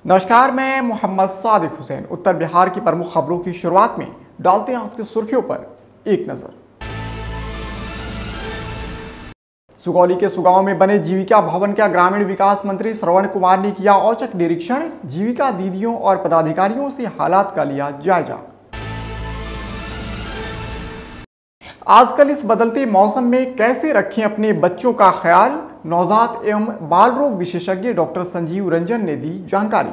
नमस्कार, मैं मोहम्मद सादिक हुसैन। उत्तर बिहार की प्रमुख खबरों की शुरुआत में डालते हैं आज की सुर्खियों पर एक नजर। सुगौली के सुगांव में बने जीविका भवन का ग्रामीण विकास मंत्री श्रवण कुमार ने किया औचक निरीक्षण। जीविका दीदियों और पदाधिकारियों से हालात का लिया जायजा। आजकल इस बदलते मौसम में कैसे रखें अपने बच्चों का ख्याल, नवजात एवं बाल रोग विशेषज्ञ डॉक्टर संजीव रंजन ने दी जानकारी।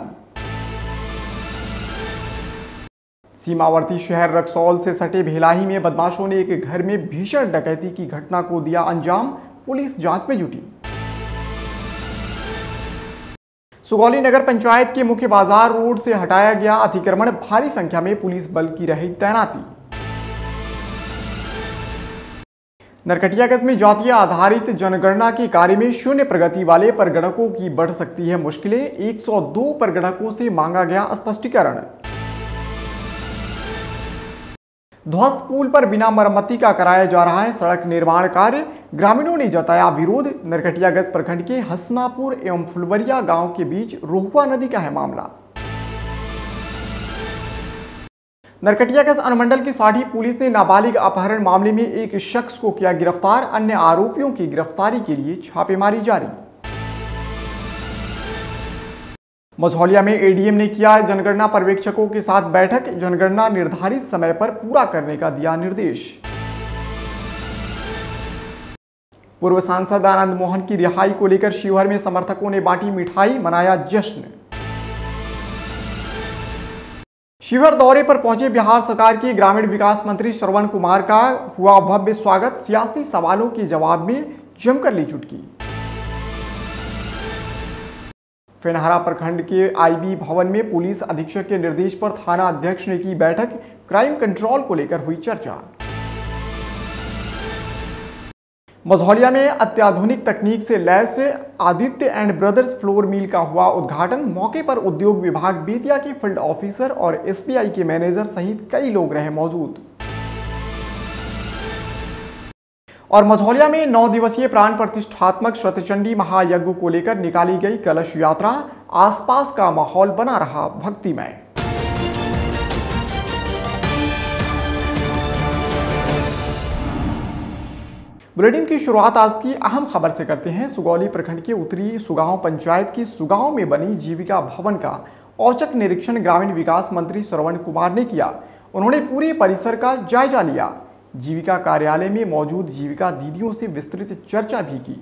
सीमावर्ती शहर रक्सौल से सटे भेलाही में बदमाशों ने एक घर में भीषण डकैती की घटना को दिया अंजाम। पुलिस जांच में जुटी। सुगौली नगर पंचायत के मुख्य बाजार रोड से हटाया गया अतिक्रमण। भारी संख्या में पुलिस बल की रही तैनाती। नरकटियागंज में जातीय आधारित जनगणना के कार्य में शून्य प्रगति वाले परगणकों की बढ़ सकती है मुश्किलें। 102 परगणकों से मांगा गया स्पष्टीकरण। ध्वस्त पुल पर बिना मरम्मती का कराया जा रहा है सड़क निर्माण कार्य। ग्रामीणों ने जताया विरोध। नरकटियागंज प्रखंड के हसनापुर एवं फुलवरिया गांव के बीच रोहुआ नदी का है मामला। नरकटियागंज अनुमंडल की साठी पुलिस ने नाबालिग अपहरण मामले में एक शख्स को किया गिरफ्तार। अन्य आरोपियों की गिरफ्तारी के लिए छापेमारी जारी। मझौलिया में एडीएम ने किया जनगणना पर्यवेक्षकों के साथ बैठक। जनगणना निर्धारित समय पर पूरा करने का दिया निर्देश। पूर्व सांसद आनंद मोहन की रिहाई को लेकर शिवहर में समर्थकों ने बांटी मिठाई, मनाया जश्न। शिवहर दौरे पर पहुंचे बिहार सरकार के ग्रामीण विकास मंत्री श्रवण कुमार का हुआ भव्य स्वागत। सियासी सवालों के जवाब में जमकर ली चुटकी। फेनहारा प्रखंड के आईबी भवन में पुलिस अधीक्षक के निर्देश पर थाना अध्यक्ष ने की बैठक। क्राइम कंट्रोल को लेकर हुई चर्चा। मझौलिया में अत्याधुनिक तकनीक से लैस Aditya and Brothers Flour Mill का हुआ उद्घाटन। मौके पर उद्योग विभाग बेतिया के फील्ड ऑफिसर और एसबीआई के मैनेजर सहित कई लोग रहे मौजूद। और मझौलिया में 9 दिवसीय प्राण प्रतिष्ठात्मक शतचंडी महायज्ञ को लेकर निकाली गई कलश यात्रा। आसपास का माहौल बना रहा भक्तिमय। बुलेटिन की शुरुआत आज की अहम खबर से करते हैं। सुगौली प्रखंड के उत्तरी सुगांव पंचायत की सुगांव में बनी जीविका भवन का औचक निरीक्षण ग्रामीण विकास मंत्री श्रवण कुमार ने किया। उन्होंने पूरे परिसर का जायजा लिया। जीविका कार्यालय में मौजूद जीविका दीदियों से विस्तृत चर्चा भी की।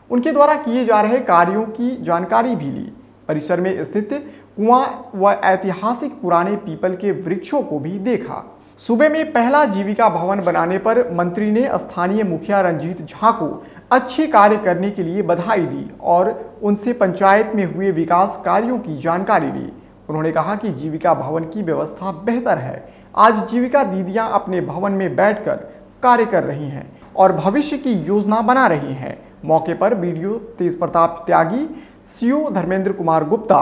उनके द्वारा किए जा रहे कार्यों की जानकारी भी ली। परिसर में स्थित कुआं व ऐतिहासिक पुराने पीपल के वृक्षों को भी देखा। सूबे में पहला जीविका भवन बनाने पर मंत्री ने स्थानीय मुखिया रंजीत झा को अच्छे कार्य करने के लिए बधाई दी और उनसे पंचायत में हुए विकास कार्यों की जानकारी ली। उन्होंने कहा कि जीविका भवन की व्यवस्था बेहतर है। आज जीविका दीदियां अपने भवन में बैठकर कार्य कर रही हैं और भविष्य की योजना बना रही हैं। मौके पर बीडीओ तेज प्रताप त्यागी, सीओ धर्मेंद्र कुमार गुप्ता,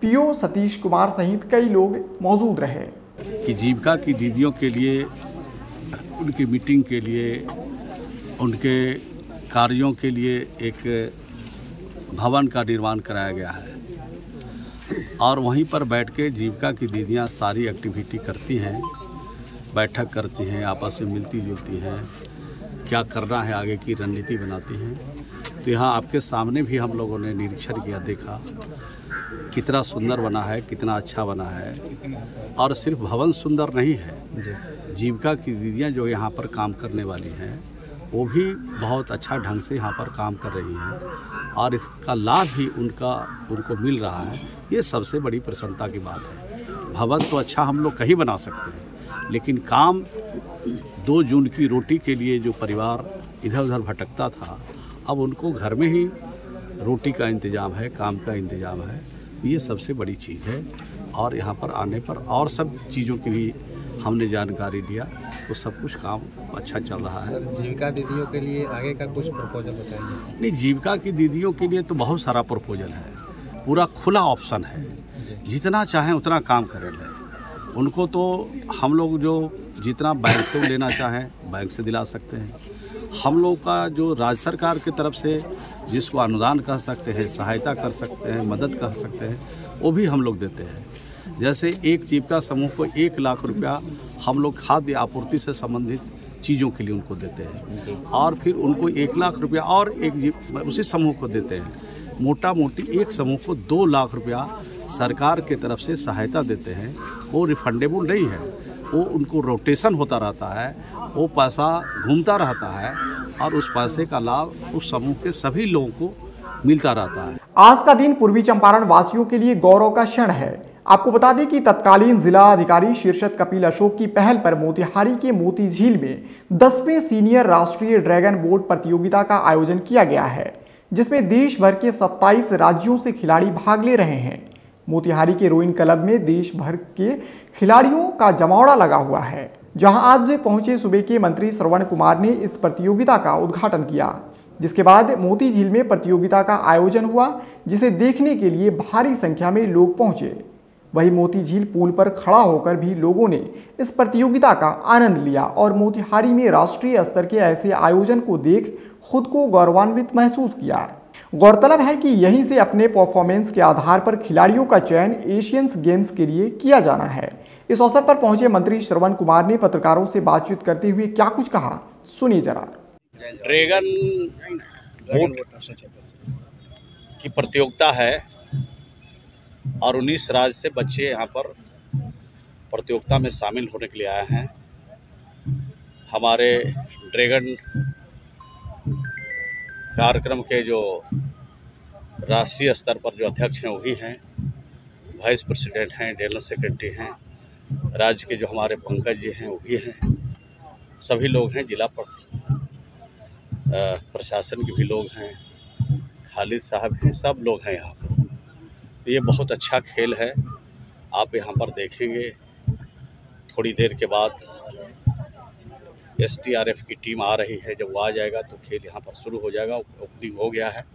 पीओ सतीश कुमार सहित कई लोग मौजूद रहे। कि जीविका की दीदियों के लिए, उनकी मीटिंग के लिए, उनके कार्यों के लिए एक भवन का निर्माण कराया गया है और वहीं पर बैठ के जीविका की दीदियां सारी एक्टिविटी करती हैं, बैठक करती हैं, आपस में मिलती जुलती हैं, क्या करना है आगे की रणनीति बनाती हैं। तो यहाँ आपके सामने भी हम लोगों ने निरीक्षण किया, देखा कितना सुंदर बना है, कितना अच्छा बना है। और सिर्फ भवन सुंदर नहीं है, जीविका की दीदियां जो यहाँ पर काम करने वाली हैं वो भी बहुत अच्छा ढंग से यहाँ पर काम कर रही हैं और इसका लाभ भी उनको मिल रहा है। ये सबसे बड़ी प्रसन्नता की बात है। भवन तो अच्छा हम लोग कहीं बना सकते हैं, लेकिन काम 2 जून की रोटी के लिए जो परिवार इधर उधर भटकता था, अब उनको घर में ही रोटी का इंतज़ाम है, काम का इंतज़ाम है। ये सबसे बड़ी चीज़ है। और यहाँ पर आने पर और सब चीज़ों की भी हमने जानकारी लिया, तो सब कुछ काम अच्छा चल रहा है। सर, जीविका दीदियों के लिए आगे का कुछ प्रपोजल बताइए। नहीं, जीविका की दीदियों के लिए तो बहुत सारा प्रपोजल है, पूरा खुला ऑप्शन है, जितना चाहें उतना काम करें लें। उनको तो हम लोग जो जितना बैंक से लेना चाहें बैंक से दिला सकते हैं। हम लोग का जो राज्य सरकार की तरफ से जिसको अनुदान कह सकते हैं, सहायता कर सकते हैं, मदद कर सकते हैं, वो भी हम लोग देते हैं। जैसे एक जीविका समूह को 1 लाख रुपया हम लोग खाद्य आपूर्ति से संबंधित चीज़ों के लिए उनको देते हैं, और फिर उनको 1 लाख रुपया और उसी समूह को देते हैं। मोटा मोटी एक समूह को 2 लाख रुपया सरकार के तरफ से सहायता देते हैं। वो रिफंडेबल नहीं है, वो उनको रोटेशन होता रहता है, वो पैसा घूमता रहता है और उस पैसे का लाभ उस समूह के सभी लोगों को मिलता रहता है। आज का दिन पूर्वी चंपारण वासियों के लिए गौरव का क्षण है। आपको बता दें कि तत्कालीन जिला अधिकारी शीर्षत कपिल अशोक की पहल पर मोतिहारी के मोती झील में 10वें सीनियर राष्ट्रीय ड्रैगन बोट प्रतियोगिता का आयोजन किया गया है, जिसमें देश भर के 27 राज्यों से खिलाड़ी भाग ले रहे हैं। मोतिहारी के रोइंग क्लब में देश भर के खिलाड़ियों का जमावड़ा लगा हुआ है, जहां आज पहुंचे सूबे के मंत्री श्रवण कुमार ने इस प्रतियोगिता का उद्घाटन किया, जिसके बाद मोती झील में प्रतियोगिता का आयोजन हुआ, जिसे देखने के लिए भारी संख्या में लोग पहुंचे। वहीं मोती झील पुल पर खड़ा होकर भी लोगों ने इस प्रतियोगिता का आनंद लिया और मोतिहारी में राष्ट्रीय स्तर के ऐसे आयोजन को देख खुद को गौरवान्वित महसूस किया। गौरतलब है कि यहीं से अपने परफॉर्मेंस के आधार पर खिलाड़ियों का चयन एशियंस गेम्स के लिए किया जाना है। इस अवसर पर पहुंचे मंत्री श्रवण कुमार ने पत्रकारों से बातचीत करते हुए क्या कुछ कहा, सुनिए जरा। ड्रैगन बोट की प्रतियोगिता है और 19 राज्य से बच्चे यहाँ पर प्रतियोगिता में शामिल होने के लिए आए हैं। हमारे ड्रैगन कार्यक्रम के जो राष्ट्रीय स्तर पर जो अध्यक्ष हैं वही हैं, वाइस प्रेसिडेंट हैं, जनरल सेक्रेटरी हैं, राज्य के जो हमारे पंकज जी हैं वो भी हैं, सभी लोग हैं, जिला प्रशासन के भी लोग हैं, खालिद साहब हैं, सब लोग हैं यहाँ पर। तो ये बहुत अच्छा खेल है, आप यहाँ पर देखेंगे। थोड़ी देर के बाद SDRF की टीम आ रही है, जब वो आ जाएगा तो खेल यहाँ पर शुरू हो जाएगा। ओपनिंग हो गया है।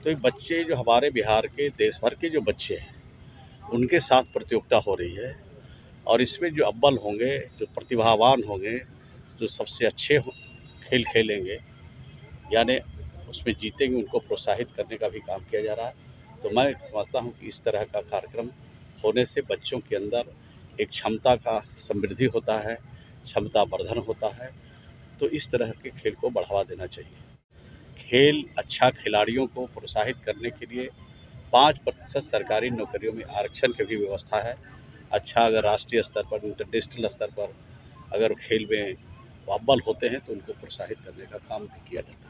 तो ये बच्चे जो हमारे बिहार के, देश भर के जो बच्चे हैं, उनके साथ प्रतियोगिता हो रही है और इसमें जो अव्वल होंगे, जो प्रतिभावान होंगे, जो सबसे अच्छे खेल खेलेंगे, यानी उसमें जीतेंगे, उनको प्रोत्साहित करने का भी काम किया जा रहा है। तो मैं समझता हूँ कि इस तरह का कार्यक्रम होने से बच्चों के अंदर एक क्षमता का समृद्धि होता है, क्षमता वर्धन होता है। तो इस तरह के खेल को बढ़ावा देना चाहिए। खेल अच्छा खिलाड़ियों को प्रोत्साहित करने के लिए 5% सरकारी नौकरियों में आरक्षण की भी व्यवस्था है। अच्छा, अगर राष्ट्रीय स्तर पर, इंटरनेशनल स्तर पर अगर खेल में अव्वल होते हैं तो उनको प्रोत्साहित करने का काम भी किया जाता है।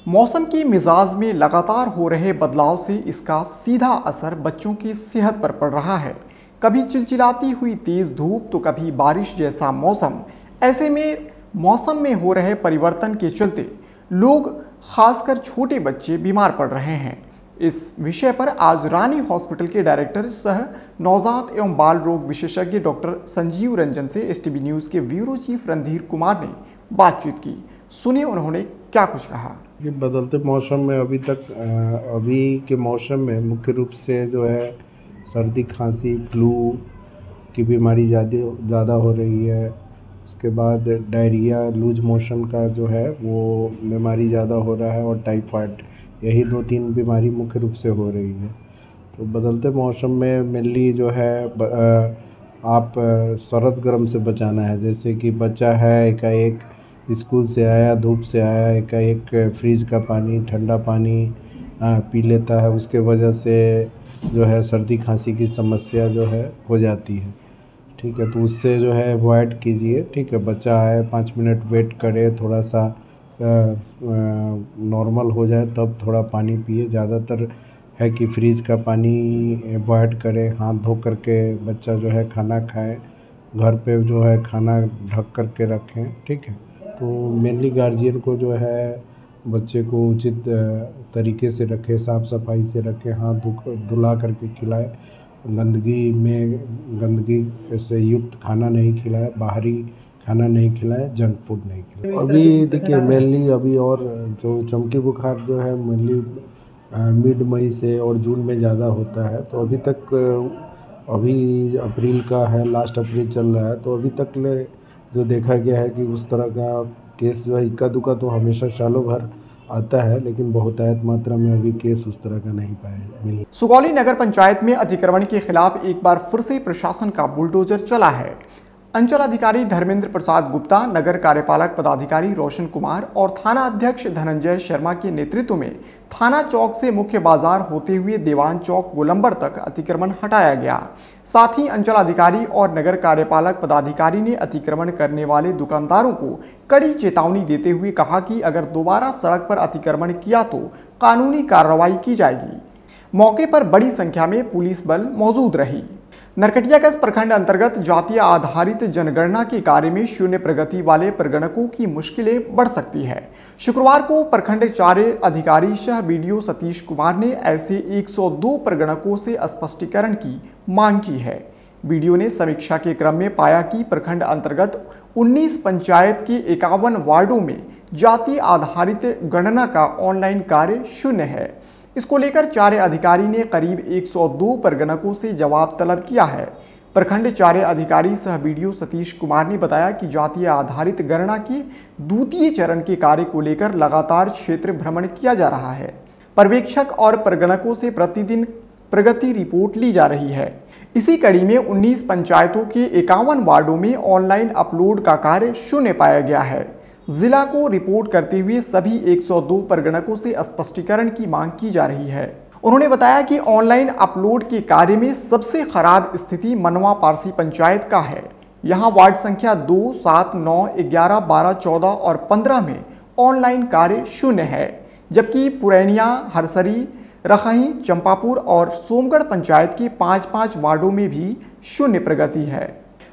मौसम की मिजाज में लगातार हो रहे बदलाव से इसका सीधा असर बच्चों की सेहत पर पड़ रहा है। कभी चिलचिलाती हुई तेज धूप तो कभी बारिश जैसा मौसम। ऐसे में मौसम में हो रहे परिवर्तन के चलते लोग, खासकर छोटे बच्चे, बीमार पड़ रहे हैं। इस विषय पर आज रानी हॉस्पिटल के डायरेक्टर सह नवजात एवं बाल रोग विशेषज्ञ डॉक्टर संजीव रंजन से STB न्यूज़ के ब्यूरो चीफ रणधीर कुमार ने बातचीत की। सुनिए उन्होंने क्या कुछ कहा। कि बदलते मौसम में अभी के मौसम में मुख्य रूप से जो है सर्दी, खांसी, फ्लू की बीमारी ज़्यादा हो रही है। उसके बाद डायरिया, लूज मोशन का जो है वो बीमारी ज़्यादा हो रहा है, और टाइफाइड, यही 2-3 बीमारी मुख्य रूप से हो रही है। तो बदलते मौसम में मेनली जो है आप सर्द गर्म से बचाना है। जैसे कि बच्चा है, एकाएक स्कूल से आया, धूप से आया, एकाएक फ्रिज का पानी, ठंडा पानी पी लेता है, उसके वजह से जो है सर्दी खांसी की समस्या जो है हो जाती है। ठीक है, तो उससे जो है अवॉइड कीजिए। ठीक है, बच्चा आए 5 मिनट वेट करे, थोड़ा सा नॉर्मल हो जाए तब थोड़ा पानी पिए। ज़्यादातर है कि फ्रिज का पानी अवॉइड करें। हाथ धो करके बच्चा जो है खाना खाए, घर पे जो है खाना ढक करके रखें। ठीक है, तो मेनली गार्जियन को जो है बच्चे को उचित तरीके से रखें, साफ़ सफाई से रखें, हाथ धुला करके खिलाए, गंदगी से युक्त खाना नहीं खिलाए, बाहरी खाना नहीं खिलाए, जंक फूड नहीं खिलाए। अभी देखिए मेनली अभी और जो चमकी बुखार जो है मेनली मिड मई से और जून में ज़्यादा होता है। तो अभी तक, अभी अप्रैल का है, लास्ट अप्रैल चल रहा है, तो अभी तक जो देखा गया है कि उस तरह का केस जो है इक्का दुक्का तो हमेशा सालों भर आता है, लेकिन बहुतायत मात्रा में अभी केस उस तरह का नहीं मिल। सुगौली नगर पंचायत में अतिक्रमण के खिलाफ एक बार फिर से प्रशासन का बुलडोजर चला है। अंचल अधिकारी धर्मेंद्र प्रसाद गुप्ता, नगर कार्यपालक पदाधिकारी रोशन कुमार और थाना अध्यक्ष धनंजय शर्मा के नेतृत्व में थाना चौक से मुख्य बाजार होते हुए दीवान चौक गोलंबर तक अतिक्रमण हटाया गया। साथ ही अंचल अधिकारी और नगर कार्यपालक पदाधिकारी ने अतिक्रमण करने वाले दुकानदारों को कड़ी चेतावनी देते हुए कहा कि अगर दोबारा सड़क पर अतिक्रमण किया तो कानूनी कार्रवाई की जाएगी। मौके पर बड़ी संख्या में पुलिस बल मौजूद रही। नरकटियागंज प्रखंड अंतर्गत जातीय आधारित जनगणना के कार्य में शून्य प्रगति वाले प्रगणकों की मुश्किलें बढ़ सकती है। शुक्रवार को प्रखंड कार्य अधिकारी सह बीडीओ सतीश कुमार ने ऐसे 102 प्रगणकों से स्पष्टीकरण की मांग की है। बीडीओ ने समीक्षा के क्रम में पाया कि प्रखंड अंतर्गत 19 पंचायत के 51 वार्डों में जातीय आधारित गणना का ऑनलाइन कार्य शून्य है। इसको लेकर कार्य अधिकारी ने करीब 102 प्रगणकों से जवाब तलब किया है। प्रखंड कार्य अधिकारी सह बीडीओ सतीश कुमार ने बताया कि जातीय आधारित गणना के द्वितीय चरण के कार्य को लेकर लगातार क्षेत्र भ्रमण किया जा रहा है। पर्यवेक्षक और प्रगणकों से प्रतिदिन प्रगति रिपोर्ट ली जा रही है। इसी कड़ी में 19 पंचायतों के 51 वार्डों में ऑनलाइन अपलोड का कार्य शून्य पाया गया है। जिला को रिपोर्ट करते हुए सभी 102 प्रगणकों से स्पष्टीकरण की मांग की जा रही है। उन्होंने बताया कि ऑनलाइन अपलोड के कार्य में सबसे खराब स्थिति मनवा पारसी पंचायत का है। यहां वार्ड संख्या 2, 7, 9, 11, 12, 14 और 15 में ऑनलाइन कार्य शून्य है, जबकि पुरैनिया, हरसरी, रखही, चंपापुर और सोमगढ़ पंचायत के 5-5 वार्डों में भी शून्य प्रगति है।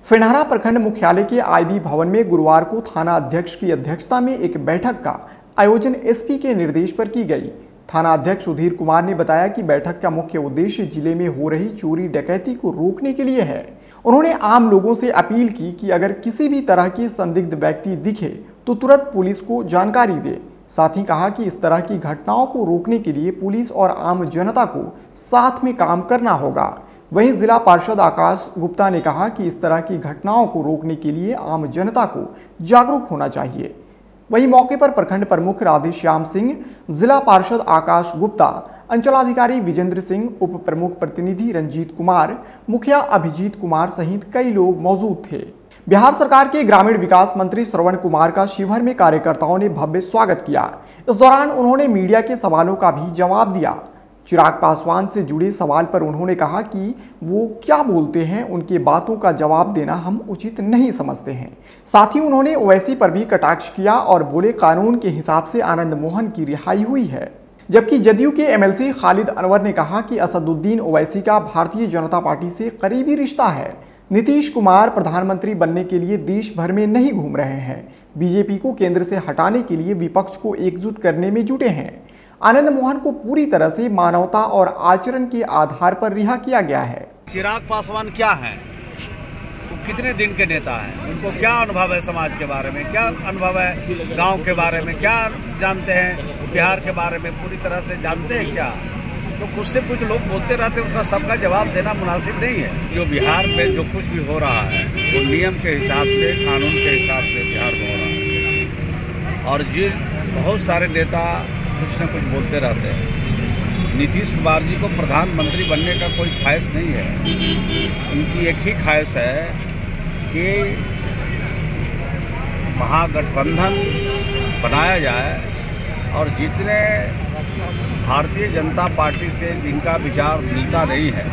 फिनहारा प्रखंड मुख्यालय के आईबी भवन में गुरुवार को थाना अध्यक्ष की अध्यक्षता में एक बैठक का आयोजन एसपी के निर्देश पर की गई। थाना अध्यक्ष सुधीर कुमार ने बताया कि बैठक का मुख्य उद्देश्य जिले में हो रही चोरी डकैती को रोकने के लिए है। उन्होंने आम लोगों से अपील की कि अगर किसी भी तरह के संदिग्ध व्यक्ति दिखे तो तुरंत पुलिस को जानकारी दे। साथ ही कहा कि इस तरह की घटनाओं को रोकने के लिए पुलिस और आम जनता को साथ में काम करना होगा। वहीं जिला पार्षद आकाश गुप्ता ने कहा कि इस तरह की घटनाओं को रोकने के लिए आम जनता को जागरूक होना चाहिए। वहीं मौके पर प्रखंड प्रमुख राधेश्याम सिंह, जिला पार्षद आकाश गुप्ता, अंचलाधिकारी विजेंद्र सिंह, उप प्रमुख प्रतिनिधि रंजीत कुमार, मुखिया अभिजीत कुमार सहित कई लोग मौजूद थे। बिहार सरकार के ग्रामीण विकास मंत्री श्रवण कुमार का शिवहर में कार्यकर्ताओं ने भव्य स्वागत किया। इस दौरान उन्होंने मीडिया के सवालों का भी जवाब दिया। चिराग पासवान से जुड़े सवाल पर उन्होंने कहा कि वो क्या बोलते हैं, उनके बातों का जवाब देना हम उचित नहीं समझते हैं। साथ ही उन्होंने ओवैसी पर भी कटाक्ष किया और बोले कानून के हिसाब से आनंद मोहन की रिहाई हुई है। जबकि जदयू के एमएलसी खालिद अनवर ने कहा कि असदुद्दीन ओवैसी का भारतीय जनता पार्टी से करीबी रिश्ता है। नीतीश कुमार प्रधानमंत्री बनने के लिए देश भर में नहीं घूम रहे हैं, बीजेपी को केंद्र से हटाने के लिए विपक्ष को एकजुट करने में जुटे हैं। आनंद मोहन को पूरी तरह से मानवता और आचरण के आधार पर रिहा किया गया है। चिराग पासवान क्या है, वो कितने दिन के नेता हैं, उनको क्या अनुभव है समाज के बारे में, क्या अनुभव है गांव के बारे में, क्या जानते हैं बिहार के बारे में, पूरी तरह से जानते हैं क्या? तो कुछ से कुछ लोग बोलते रहते हैं, उसका सबका जवाब देना मुनासिब नहीं है। जो बिहार में जो कुछ भी हो रहा है वो नियम के हिसाब से, कानून के हिसाब से बिहार में हो रहा है। और जिन बहुत सारे नेता कुछ न कुछ बोलते रहते हैं। नीतीश कुमार जी को प्रधानमंत्री बनने का कोई ख्वाहिश नहीं है। उनकी एक ही ख्वाहिश है कि महागठबंधन बनाया जाए और जितने भारतीय जनता पार्टी से जिनका विचार मिलता नहीं है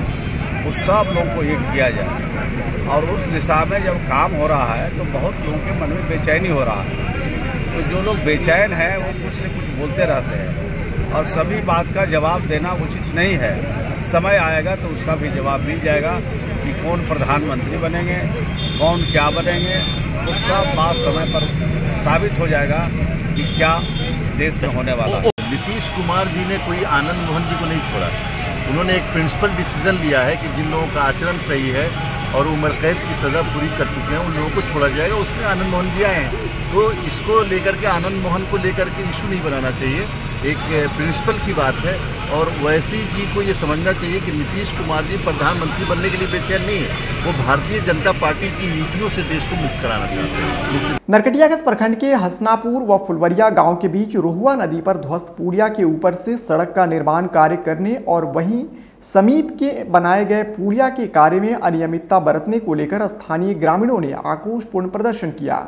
उस सब लोगों को एक किया जाए। और उस दिशा में जब काम हो रहा है तो बहुत लोगों के मन में बेचैनी हो रहा है। तो जो लोग बेचैन हैं वो कुछ से कुछ बोलते रहते हैं और सभी बात का जवाब देना उचित नहीं है। समय आएगा तो उसका भी जवाब मिल जाएगा कि कौन प्रधानमंत्री बनेंगे, कौन क्या बनेंगे, वो सब बात समय पर साबित हो जाएगा कि क्या देश में होने वाला है। नीतीश कुमार जी ने कोई आनंद मोहन जी को नहीं छोड़ा। उन्होंने एक प्रिंसिपल डिसीजन लिया है कि जिन लोगों का आचरण सही है और उम्र कैद की सज़ा पूरी कर चुके हैं उन लोगों को छोड़ा जाएगा। उसमें आनंद मोहन जी आए हैं, तो इसको लेकर के आनंद मोहन को लेकर के इशू नहीं बनाना चाहिए। एक प्रिंसिपल की बात है। और वैसी जी को ये समझना चाहिए कि नीतीश कुमार जी प्रधानमंत्री बनने के लिए बेचैन नहीं है, वो भारतीय जनता पार्टी की नीतियों से देश को मुक्त कराना चाहते हैं। नरकटियागंज प्रखंड के हसनापुर व फुलवरिया गांव के बीच रोहुआ नदी पर ध्वस्त पुलिया के ऊपर से सड़क का निर्माण कार्य करने और वहीं समीप के बनाए गए पुलिया के कार्य में अनियमितता बरतने को लेकर स्थानीय ग्रामीणों ने आक्रोशपूर्ण प्रदर्शन किया।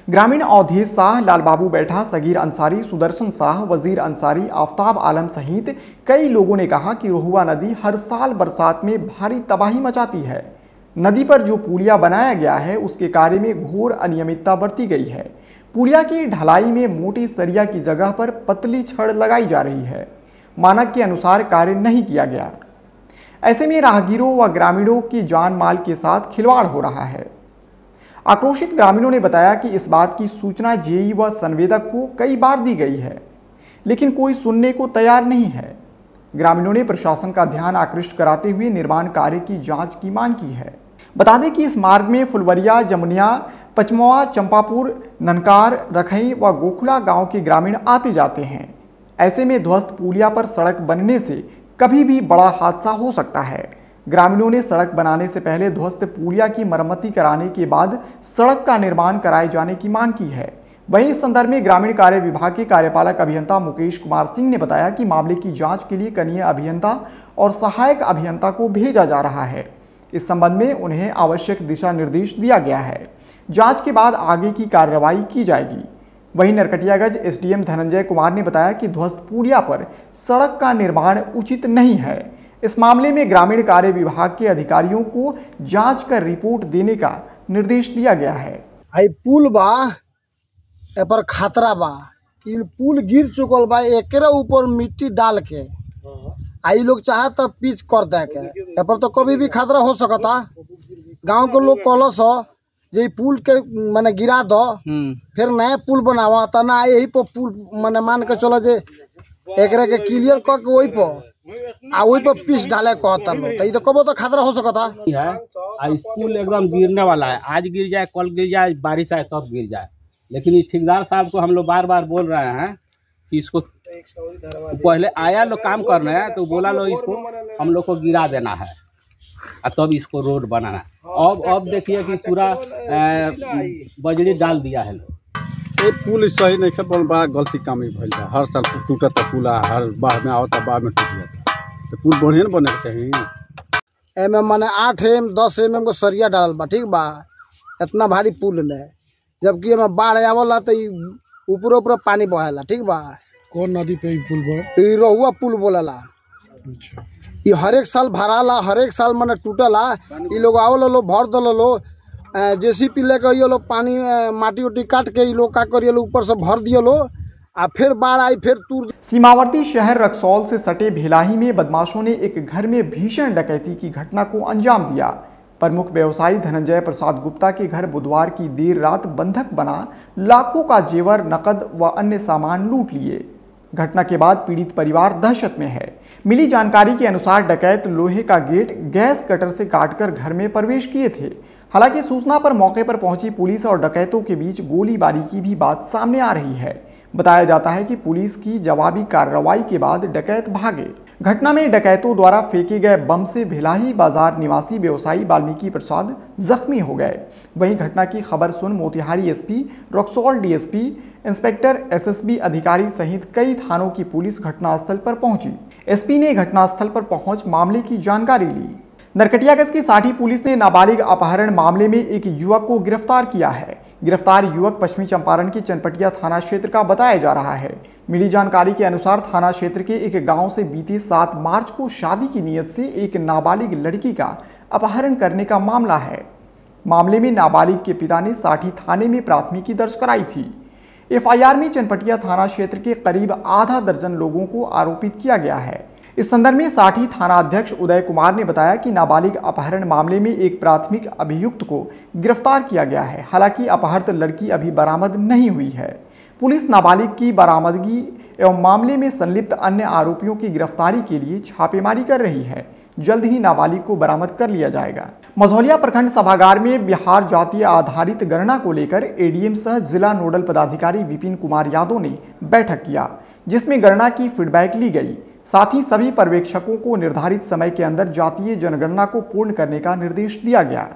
ग्रामीण अवधेश शाह, लाल बाबू बैठा, सगीर अंसारी, सुदर्शन शाह, वजीर अंसारी, आफ्ताब आलम सहित कई लोगों ने कहा कि रोहुआ नदी हर साल बरसात में भारी तबाही मचाती है। नदी पर जो पुलिया बनाया गया है उसके कार्य में घोर अनियमितता बरती गई है। पुलिया की ढलाई में मोटे सरिया की जगह पर पतली छड़ लगाई जा रही है। मानक के अनुसार कार्य नहीं किया गया। ऐसे में राहगीरों व ग्रामीणों की जान माल के साथ खिलवाड़ हो रहा है। आक्रोशित ग्रामीणों ने बताया कि इस बात की सूचना जेई व संवेदक को कई बार दी गई है, लेकिन कोई सुनने को तैयार नहीं है। ग्रामीणों ने प्रशासन का ध्यान आकृष्ट कराते हुए निर्माण कार्य की जांच की मांग की है। बता दें कि इस मार्ग में फुलवरिया, जमुनिया, पचमवा, चंपापुर, ननकार, रखई व गोखुला गांव के ग्रामीण आते जाते हैं। ऐसे में ध्वस्त पुलिया पर सड़क बनने से कभी भी बड़ा हादसा हो सकता है। ग्रामीणों ने सड़क बनाने से पहले ध्वस्त पुलिया की मरम्मती कराने के बाद सड़क का निर्माण कराए जाने की मांग की है। वहीं इस संदर्भ में ग्रामीण कार्य विभाग के कार्यपालक अभियंता मुकेश कुमार सिंह ने बताया कि मामले की जांच के लिए कनीय अभियंता और सहायक अभियंता को भेजा जा रहा है। इस संबंध में उन्हें आवश्यक दिशा निर्देश दिया गया है। जांच के बाद आगे की कार्रवाई की जाएगी। वहीं नरकटियागंज एसडीएम धनंजय कुमार ने बताया कि ध्वस्त पुलिया पर सड़क का निर्माण उचित नहीं है। इस मामले में ग्रामीण कार्य विभाग के अधिकारियों को जांच कर रिपोर्ट देने का निर्देश दिया गया है। आई पुल बा ए पर खतरा बा, इ पुल गिर चुकल बा, एकरे ऊपर मिट्टी डाल के आई लोग चाहे तब पिच कर दे के, ए पर तो कभी भी खतरा हो सकता। गांव के लोग कहलस जे पुल के माने गिरा दो, फिर नया पुल बनावा, त ना यही पर पुल माने मान के चलो जे एकरे के क्लियर कर के वही पर आ वही पर पिच डाले कहता लोग, तो ये तो कबो तो खतरा हो सकता है। आज पुल एकदम गिरने वाला है, आज गिर जाए, कल गिर जाए, बारिश आए तब गिर जाए। लेकिन ये ठेकेदार साहब को हम लोग बार बार बोल रहे हैं कि इसको पहले आया लोग काम करने हैं तो बोला लो इसको हम लोग को गिरा देना है और तब इसको रोड बनाना है। अब देखिए कि पूरा बजरी डाल दिया है लोग। ये पुल सही नहीं है, बहुत बड़ा गलती काम ही भइल बा। हर साल टूटता पुल, हर बाढ़ में आवता, बाढ़ में टूट जाता, तो पुल बढ़िया न बने के चाहिए। एमे माने 8 एम 10 एम को सरिया डालल बा, ठीक बा, इतना भारी पुल में, जबकि एमे बाढ़ आवला तो ऊपर ऊपर पानी बहेला, ठीक बा। कौन नदी पे पुल बा? रोहुआ पुल बोलेला। अच्छा, ये हर एक साल भराला, हर एक साल माने टूटला। ये लोग आवल लो भर दल लो, जेसीपी लेके ये लोग पानी माटी उटी काट के ये लोग का करिए लो ऊपर से भर दिए लो, आ फिर बाढ़ आई फिर टूट। सीमावर्ती शहर रक्सौल से सटे भेलाही में बदमाशों ने एक घर में भीषण डकैती की घटना को अंजाम दिया। प्रमुख व्यवसायी धनंजय प्रसाद गुप्ता के घर बुधवार की देर रात बंधक बना लाखों का जेवर, नकद व अन्य सामान लूट लिए। घटना के बाद पीड़ित परिवार दहशत में है। मिली जानकारी के अनुसार डकैत लोहे का गेट गैस कटर से काटकर घर में प्रवेश किए थे। हालांकि सूचना पर मौके पर पहुंची पुलिस और डकैतों के बीच गोलीबारी की भी बात सामने आ रही है। बताया जाता है कि पुलिस की जवाबी कार्रवाई के बाद डकैत भागे। घटना में डकैतों द्वारा फेंके गए बम से भिलाही बाजार निवासी व्यवसायी वाल्मीकि प्रसाद जख्मी हो गए। वहीं घटना की खबर सुन Motihari SP, Raxaul DSP, inspector, SSB अधिकारी सहित कई थानों की पुलिस घटनास्थल पर पहुंची। एसपी ने घटनास्थल पर पहुंच मामले की जानकारी ली। नरकटियागंज की साठी पुलिस ने नाबालिग अपहरण मामले में एक युवक को गिरफ्तार किया है। गिरफ्तार युवक पश्चिमी चंपारण के चनपटिया थाना क्षेत्र का बताया जा रहा है। मिली जानकारी के अनुसार थाना क्षेत्र के एक गांव से बीते 7 मार्च को शादी की नीयत से एक नाबालिग लड़की का अपहरण करने का मामला है। मामले में नाबालिग के पिता ने साठी थाने में प्राथमिकी दर्ज कराई थी। एफआईआर में चनपटिया थाना क्षेत्र के करीब आधा दर्जन लोगों को आरोपित किया गया है। इस संदर्भ में साठी थाना अध्यक्ष उदय कुमार ने बताया कि नाबालिग अपहरण मामले में एक प्राथमिक अभियुक्त को गिरफ्तार किया गया है। हालांकि अपहृत लड़की अभी बरामद नहीं हुई है। पुलिस नाबालिग की बरामदगी एवं मामले में संलिप्त अन्य आरोपियों की गिरफ्तारी के लिए छापेमारी कर रही है। जल्द ही नाबालिग को बरामद कर लिया जाएगा। मझौलिया प्रखंड सभागार में बिहार जातीय आधारित गणना को लेकर एडीएम सह जिला नोडल पदाधिकारी विपिन कुमार यादव ने बैठक किया, जिसमें गणना की फीडबैक ली गई। साथ ही सभी पर्यवेक्षकों को निर्धारित समय के अंदर जातीय जनगणना को पूर्ण करने का निर्देश दिया गया।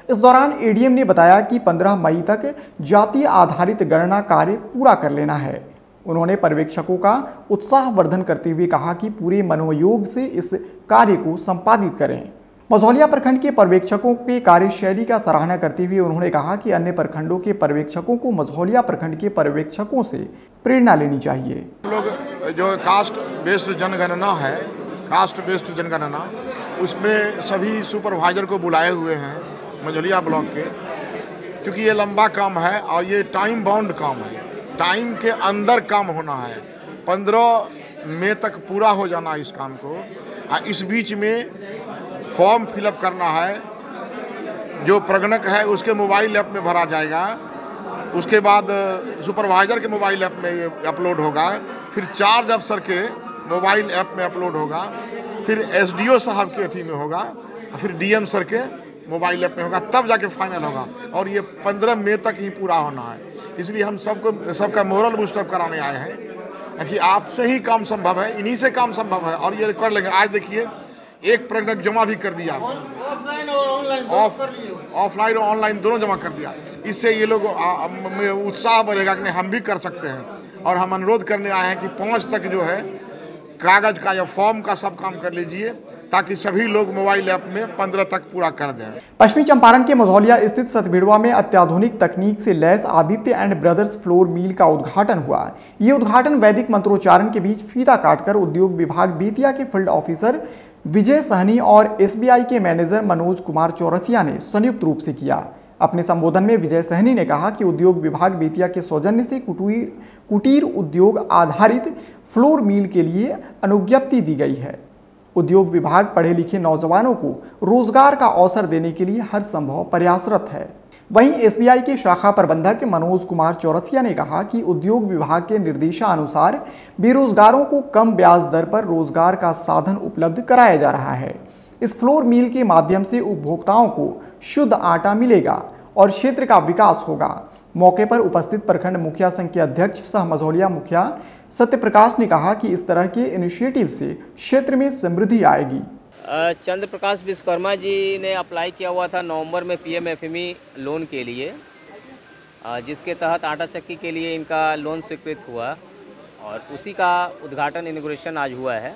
इस दौरान एडीएम ने बताया कि 15 मई तक जातीय आधारित गणना कार्य पूरा कर लेना है। उन्होंने पर्यवेक्षकों का उत्साहवर्धन करते हुए कहा कि पूरे मनोयोग से इस कार्य को संपादित करें। मझौलिया प्रखंड के पर्यवेक्षकों के कार्यशैली का सराहना करते हुए उन्होंने कहा कि अन्य प्रखंडों के पर्यवेक्षकों को मझौलिया प्रखंड के पर्यवेक्षकों से प्रेरणा लेनी चाहिए। लोग जो कास्ट बेस्ड जनगणना है, कास्ट बेस्ड जनगणना, उसमें सभी सुपरवाइजर को बुलाए हुए हैं मझौलिया ब्लॉक के, क्योंकि ये लंबा काम है और ये टाइम बाउंड काम है, टाइम के अंदर काम होना है। 15 मई तक पूरा हो जाना इस काम को। इस बीच में फॉर्म फिलअप करना है, जो प्रगणक है उसके मोबाइल ऐप में भरा जाएगा, उसके बाद सुपरवाइजर के मोबाइल ऐप में अपलोड होगा, फिर चार्ज अफसर के मोबाइल ऐप में अपलोड होगा, फिर एसडीओ साहब के अथी में होगा, फिर डीएम सर के मोबाइल ऐप में होगा, तब जाके फाइनल होगा। और ये 15 मई तक ही पूरा होना है। इसलिए हम सबका मोरल बूस्टअप कराने आए हैं कि आपसे ही काम संभव है, इन्हीं से काम संभव है और ये कर लेंगे। आज देखिए एक प्रगणक जमा भी कर दिया, ऑफलाइन और ऑनलाइन दोनों जमा कर दिया। इससे ये लोग में उत्साह बढ़ेगा कि नहीं हम भी कर सकते हैं। और हम अनुरोध करने आए हैं कि 5 तक जो है कागज का या फॉर्म का सब काम कर लीजिए, ताकि सभी लोग मोबाइल ऐप में 15 तक पूरा कर दें। पश्चिमी चंपारण के मझौलिया स्थित सतभिड़वा में अत्याधुनिक तकनीक से लैस Aditya and Brothers Flour Mill का उद्घाटन हुआ। ये उद्घाटन वैदिक मंत्रोच्चारण के बीच फीता काटकर उद्योग विभाग बेतिया के फील्ड ऑफिसर विजय सहनी और एसबीआई के मैनेजर मनोज कुमार चौरसिया ने संयुक्त रूप से किया। अपने संबोधन में विजय सहनी ने कहा कि उद्योग विभाग बेतिया के सौजन्य से कुटीर उद्योग आधारित फ्लोर मिल के लिए अनुज्ञप्ति दी गई है। उद्योग विभाग पढ़े लिखे नौजवानों को रोजगार का अवसर देने के लिए हर संभव प्रयासरत है। वहीं एसबीआई के शाखा प्रबंधक मनोज कुमार चौरसिया ने कहा कि उद्योग विभाग के निर्देशानुसार बेरोजगारों को कम ब्याज दर पर रोजगार का साधन उपलब्ध कराया जा रहा है। इस फ्लोर मिल के माध्यम से उपभोक्ताओं को शुद्ध आटा मिलेगा और क्षेत्र का विकास होगा। मौके पर उपस्थित प्रखंड मुखिया संघ के अध्यक्ष सह मझौलिया मुखिया सत्यप्रकाश ने कहा कि इस तरह के इनिशिएटिव से क्षेत्र में समृद्धि आएगी। चंद्र प्रकाश विश्वकर्मा जी ने अप्लाई किया हुआ था नवंबर में पीएमएफएमई लोन के लिए, जिसके तहत आटा चक्की के लिए इनका लोन स्वीकृत हुआ और उसी का उद्घाटन इनॉग्रेशन आज हुआ है।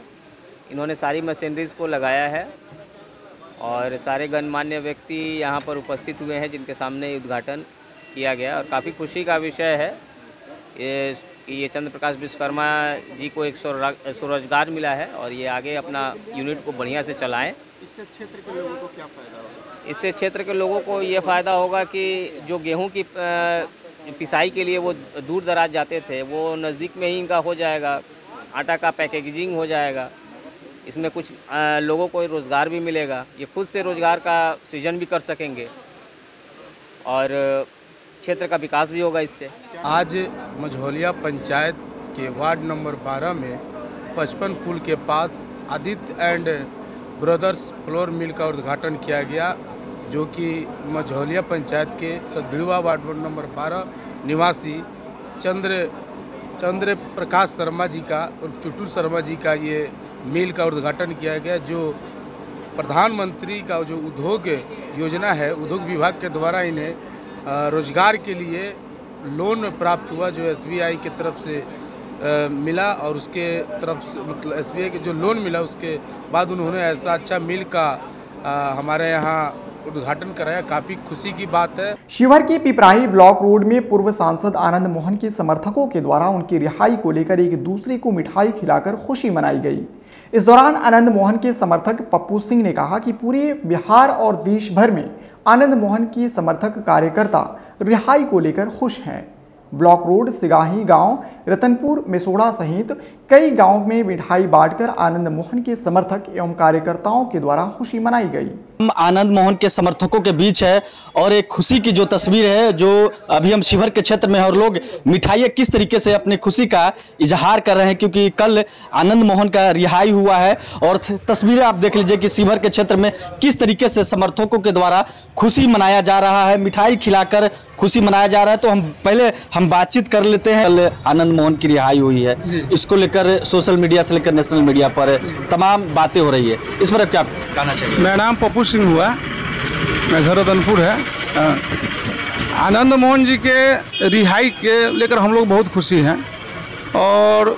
इन्होंने सारी मशीनरीज को लगाया है और सारे गणमान्य व्यक्ति यहाँ पर उपस्थित हुए हैं जिनके सामने उद्घाटन किया गया। और काफ़ी खुशी का विषय है ये चंद्र प्रकाश विश्वकर्मा जी को एक स्वरोजगार मिला है और ये आगे अपना यूनिट को बढ़िया से चलाएं। इससे क्षेत्र के लोगों को क्या फ़ायदा होगा? इससे क्षेत्र के लोगों को ये फ़ायदा होगा कि जो गेहूं की पिसाई के लिए वो दूर दराज जाते थे वो नज़दीक में ही इनका हो जाएगा, आटा का पैकेजिंग हो जाएगा। इसमें कुछ लोगों को रोज़गार भी मिलेगा, ये खुद से रोज़गार का सृजन भी कर सकेंगे और क्षेत्र का विकास भी होगा इससे। आज मझौलिया पंचायत के वार्ड नंबर 12 में 55 पुल के पास Aditya and Brothers Flour Mill का उद्घाटन किया गया, जो कि मझौलिया पंचायत के सतभिड़वा वार्ड नंबर 12 निवासी चंद्र प्रकाश शर्मा जी का और चुटू शर्मा जी का ये मिल का उद्घाटन किया गया, जो प्रधानमंत्री का जो उद्योग योजना है, उद्योग विभाग के द्वारा इन्हें रोजगार के लिए लोन प्राप्त हुआ, जो एसबीआई की तरफ से मिला और उसके तरफ से मतलब एसबीआई के जो लोन मिला उसके बाद उन्होंने ऐसा अच्छा मिल का हमारे यहाँ उद्घाटन कराया। काफ़ी खुशी की बात है। शिवहर के पिपराही ब्लॉक रोड में पूर्व सांसद आनंद मोहन के समर्थकों के द्वारा उनकी रिहाई को लेकर एक दूसरे को मिठाई खिलाकर खुशी मनाई गई। इस दौरान आनंद मोहन के समर्थक पप्पू सिंह ने कहा कि पूरे बिहार और देश भर में आनंद मोहन के समर्थक कार्यकर्ता रिहाई को लेकर खुश हैं। ब्लॉक रोड, सिगाही गांव, रतनपुर, मेसोड़ा सहित कई गांवों में मिठाई बांटकर आनंद मोहन के समर्थक एवं कार्यकर्ताओं के द्वारा खुशी मनाई गई। हम आनंद मोहन के समर्थकों के बीच है और एक खुशी की जो तस्वीर है, जो अभी हम शिवहर के क्षेत्र में है और लोग मिठाइयाँ किस तरीके से अपनी खुशी का इजहार कर रहे हैं, क्योंकि कल आनंद मोहन का रिहाई हुआ है। और तस्वीरें आप देख लीजिए कि शिवहर के क्षेत्र में किस तरीके से समर्थकों के द्वारा खुशी मनाया जा रहा है, मिठाई खिलाकर खुशी मनाया जा रहा है। तो हम पहले हम बातचीत कर लेते हैं। कल आनंद मोहन की रिहाई हुई है, इसको लेकर सोशल मीडिया से लेकर नेशनल मीडिया पर तमाम बातें हो रही है, इस पर क्या कहना चाहिए? मेरा नाम पप्पू सिंह हुआ, मैं घर रतनपुर है। आनंद मोहन जी के रिहाई के लेकर हम लोग बहुत खुशी हैं, और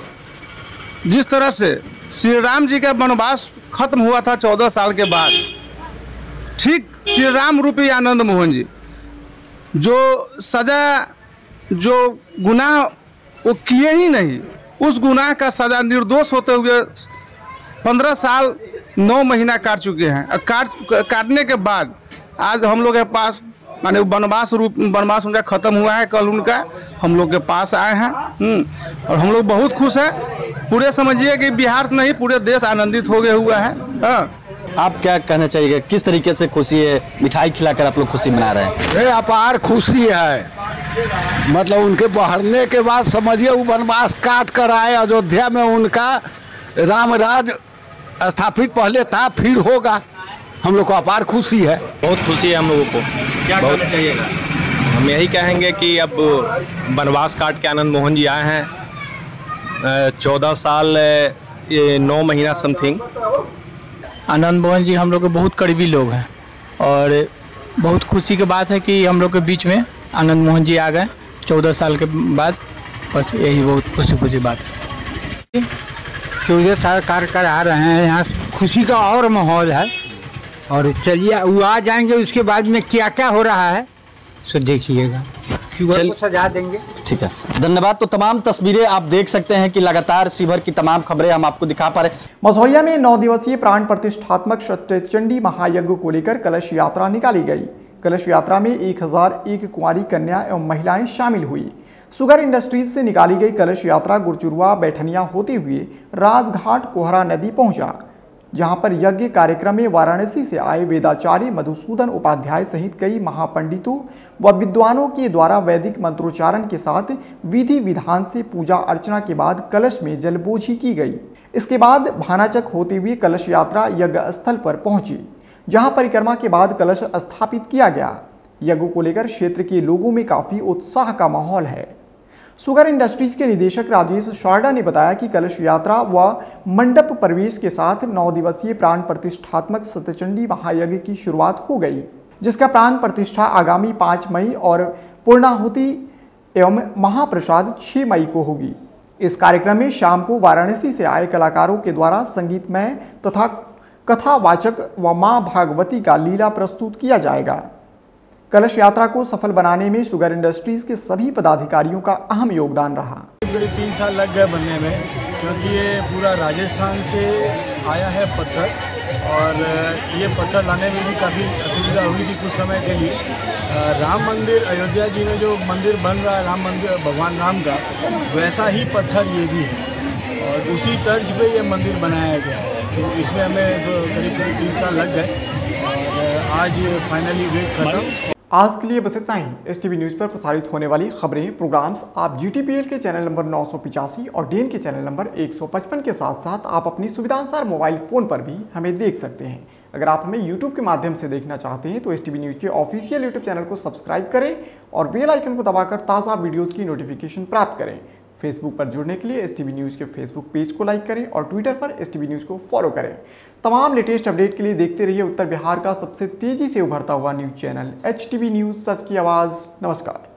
जिस तरह से श्री राम जी का वनवास खत्म हुआ था 14 साल के बाद, ठीक श्री राम रूपी आनंद मोहन जी जो सज़ा, जो गुनाह वो किए ही नहीं, उस गुनाह का सज़ा निर्दोष होते हुए 15 साल 9 महीना काट चुके हैं। काटने के बाद आज हम लोग के पास माने वनवास उनका ख़त्म हुआ है। कल उनका हम लोग के पास आए हैं और हम लोग बहुत खुश हैं। पूरे समझिए कि बिहार नहीं पूरे देश आनंदित हो गया हुआ है। आप क्या कहना चाहिए, किस तरीके से खुशी है? मिठाई खिलाकर आप लोग खुशी मना रहे हैं? ये अपार खुशी है, मतलब उनके बहरने के बाद समझिए वो वनवास काट कर आए अयोध्या में, उनका राम राज स्थापित पहले था फिर होगा। हम लोग को अपार खुशी है, बहुत खुशी है हम लोगों को। क्या कहना चाहिएगा? हम यही कहेंगे कि अब वनवास काट के आनंद मोहन जी आए हैं, 14 साल 9 महीना समथिंग। आनंद मोहन जी हम लोग के बहुत करीबी लोग हैं, और बहुत खुशी की बात है कि हम लोग के बीच में आनंद मोहन जी आ गए 14 साल के बाद। बस यही बहुत खुशी बात है। 14 साल कर आ रहे हैं, यहाँ खुशी का और माहौल है। और चलिए वो आ जाएंगे, उसके बाद में क्या क्या हो रहा है सो देखिएगा, शिवहर को सजा देंगे। ठीक है, धन्यवाद। तो तमाम तस्वीरें आप देख सकते हैं कि लगातार शिवहर की तमाम खबरें हम आपको दिखा पा रहे हैं। मझौलिया में 9 दिवसीय प्राण प्रतिष्ठात्मक सत्यचंडी महायज्ञ को लेकर कलश यात्रा निकाली गई। कलश यात्रा में 1001 कुंवारी कन्या एवं महिलाएं शामिल हुई। सुगर इंडस्ट्रीज से निकाली गई कलश यात्रा गुरचुरुआ बैठनिया होते हुए राजघाट कोहरा नदी पहुंचा, जहां पर यज्ञ कार्यक्रम में वाराणसी से आए वेदाचार्य मधुसूदन उपाध्याय सहित कई महापंडितों व विद्वानों के द्वारा वैदिक मंत्रोच्चारण के साथ विधि विधान से पूजा अर्चना के बाद कलश में जलबोझी की गई। इसके बाद भानाचक होते हुए कलश यात्रा यज्ञ स्थल पर पहुंची, जहां परिक्रमा के बाद कलश स्थापित किया गया। यज्ञ को लेकर क्षेत्र के लोगों में काफी उत्साह का माहौल है। सुगर इंडस्ट्रीज के निदेशक राजेश शारदा ने बताया कि कलश यात्रा व मंडप प्रवेश के साथ 9 दिवसीय प्राण प्रतिष्ठात्मक सत्यचंडी महायज्ञ की शुरुआत हो गई, जिसका प्राण प्रतिष्ठा आगामी 5 मई और पूर्णाहुति एवं महाप्रसाद 6 मई को होगी। इस कार्यक्रम में शाम को वाराणसी से आए कलाकारों के द्वारा संगीतमय तथा कथावाचक व मां भागवती का लीला प्रस्तुत किया जाएगा। कलश यात्रा को सफल बनाने में शुगर इंडस्ट्रीज के सभी पदाधिकारियों का अहम योगदान रहा। 3 साल लग गए बनने में, क्योंकि ये पूरा राजस्थान से आया है पत्थर, और ये पत्थर लाने में भी काफ़ी असुविधा हुई थी कुछ समय के लिए। राम मंदिर अयोध्या जी में जो मंदिर बन रहा है, राम मंदिर भगवान राम का, वैसा ही पत्थर ये भी है, और उसी तर्ज पे ये मंदिर बनाया गया है। तो इसमें हमें करीब 3 साल लग गए, और आज फाइनली वेट खत्म। आज के लिए बस इतना ही। STV न्यूज़ पर प्रसारित होने वाली खबरें, प्रोग्राम्स आप GTPL के चैनल नंबर 985 और DN के चैनल नंबर 155 के साथ साथ आप अपनी सुविधानुसार मोबाइल फ़ोन पर भी हमें देख सकते हैं। अगर आप हमें YouTube के माध्यम से देखना चाहते हैं तो STV न्यूज़ के ऑफिशियल YouTube चैनल को सब्सक्राइब करें और बेल आइकन को दबाकर ताज़ा वीडियोज़ की नोटिफिकेशन प्राप्त करें। फेसबुक पर जुड़ने के लिए STV न्यूज़ के फेसबुक पेज को लाइक करें और ट्विटर पर STV न्यूज़ को फॉलो करें। तमाम लेटेस्ट अपडेट के लिए देखते रहिए उत्तर बिहार का सबसे तेजी से उभरता हुआ न्यूज़ चैनल HTV न्यूज़, सच की आवाज़। नमस्कार।